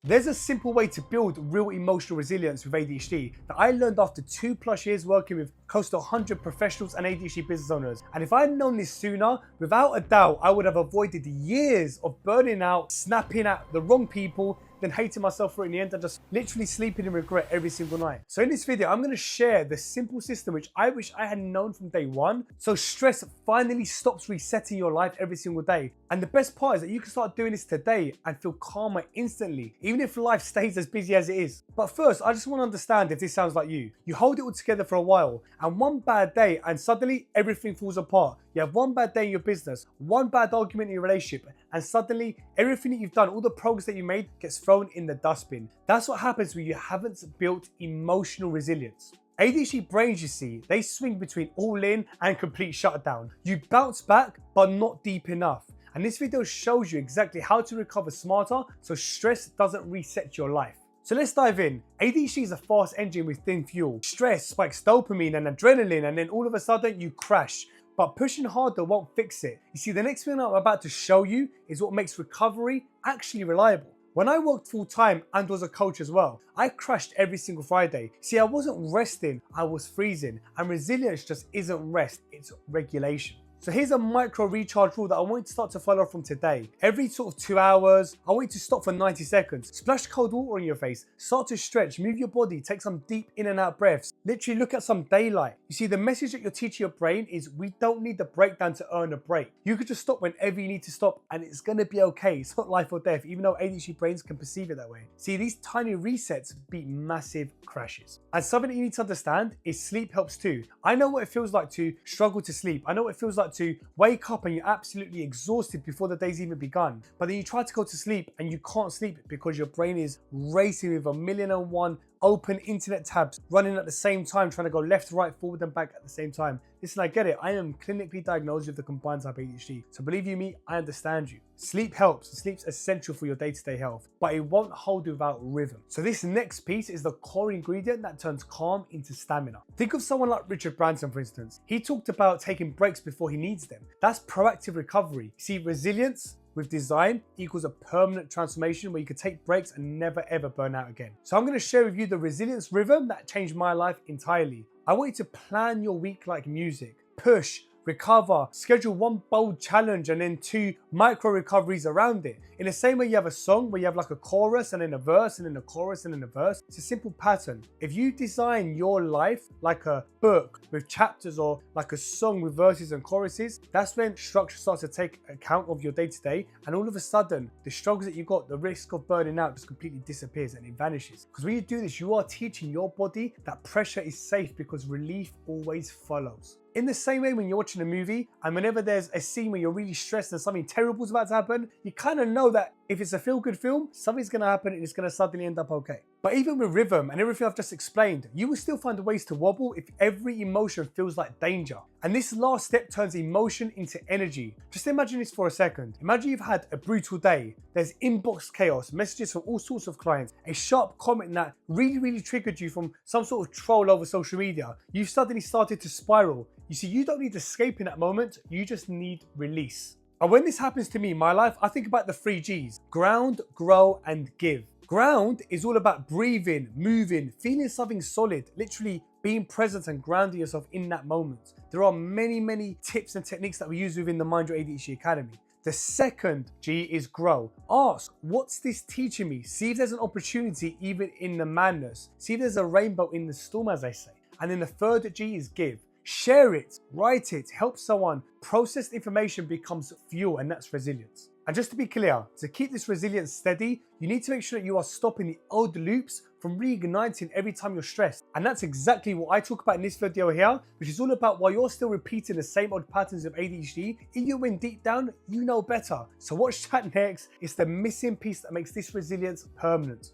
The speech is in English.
There's a simple way to build real emotional resilience with ADHD that I learned after 2+ years working with close to 100 professionals and ADHD business owners. And if I had known this sooner, without a doubt, I would have avoided years of burning out, snapping at the wrong people, then hating myself for it in the end and just literally sleeping in regret every single night. So in this video, I'm gonna share the simple system which I wish I had known from day one, so stress finally stops resetting your life every single day. And the best part is that you can start doing this today and feel calmer instantly, even if life stays as busy as it is. But first, I just wanna understand if this sounds like you. You hold it all together for a while, and one bad day and suddenly everything falls apart. You have one bad day in your business, one bad argument in your relationship, and suddenly everything that you've done, all the progress that you made gets thrown in the dustbin. That's what happens when you haven't built emotional resilience. ADHD brains, you see, they swing between all in and complete shutdown. You bounce back, but not deep enough. And this video shows you exactly how to recover smarter so stress doesn't reset your life. So let's dive in. ADHD is a fast engine with thin fuel. Stress spikes dopamine and adrenaline, and then all of a sudden you crash. But pushing harder won't fix it. You see, the next thing I'm about to show you is what makes recovery actually reliable. When I worked full time and was a coach as well, I crashed every single Friday. See, I wasn't resting, I was freezing. And resilience just isn't rest, it's regulation. So here's a micro recharge rule that I want you to start to follow from today. Every sort of 2 hours, I want you to stop for 90 seconds. Splash cold water on your face, start to stretch, move your body, take some deep in and out breaths. Literally look at some daylight. You see, the message that you're teaching your brain is we don't need the breakdown to earn a break. You could just stop whenever you need to stop and it's gonna be okay. It's not life or death, even though ADHD brains can perceive it that way. See, these tiny resets beat massive crashes. And something that you need to understand is sleep helps too. I know what it feels like to struggle to sleep. I know what it feels like to wake up and you're absolutely exhausted before the day's even begun. But then you try to go to sleep and you can't sleep because your brain is racing with 1,000,001 open internet tabs running at the same time, trying to go left, right, forward and back at the same time. Listen, I get it. I am clinically diagnosed with the combined type ADHD. So believe you me, I understand you. Sleep helps. Sleep's essential for your day-to-day health, but it won't hold without rhythm. So this next piece is the core ingredient that turns calm into stamina. Think of someone like Richard Branson, for instance. He talked about taking breaks before he needs them. That's proactive recovery. See, resilience with design equals a permanent transformation where you can take breaks and never ever burn out again. So I'm going to share with you the resilience rhythm that changed my life entirely. I want you to plan your week like music. Push, recover, schedule one bold challenge and then 2 micro recoveries around it. In the same way you have a song where you have like a chorus and then a verse and then a chorus and then a verse. It's a simple pattern. If you design your life like a book with chapters or like a song with verses and choruses, that's when structure starts to take account of your day-to-day, and all of a sudden the struggles that you got, the risk of burning out just completely disappears and it vanishes. Because when you do this, you are teaching your body that pressure is safe because relief always follows. In the same way when you're watching a movie and whenever there's a scene where you're really stressed and something terrible is about to happen, you kind of know that if it's a feel-good film, something's going to happen and it's going to suddenly end up okay. But even with rhythm and everything I've just explained, you will still find ways to wobble if every emotion feels like danger. And this last step turns emotion into energy. Just imagine this for a second. Imagine you've had a brutal day. There's inbox chaos, messages from all sorts of clients, a sharp comment that really triggered you from some sort of troll over social media. You've suddenly started to spiral. You see, you don't need escape in that moment, you just need release. And when this happens to me in my life, I think about the 3 G's: ground, grow, and give. Ground is all about breathing, moving, feeling something solid, literally being present and grounding yourself in that moment. There are many tips and techniques that we use within the Mind Your ADHD Academy. The second G is grow. Ask, what's this teaching me? See if there's an opportunity even in the madness. See if there's a rainbow in the storm, as I say. And then the third G is give. Share it, write it, help someone. Processed information becomes fuel, and that's resilience. And just to be clear, to keep this resilience steady, you need to make sure that you are stopping the old loops from reigniting every time you're stressed. And that's exactly what I talk about in this video here, which is all about why you're still repeating the same old patterns of ADHD, even when deep down, you know better. So watch that next. It's the missing piece that makes this resilience permanent.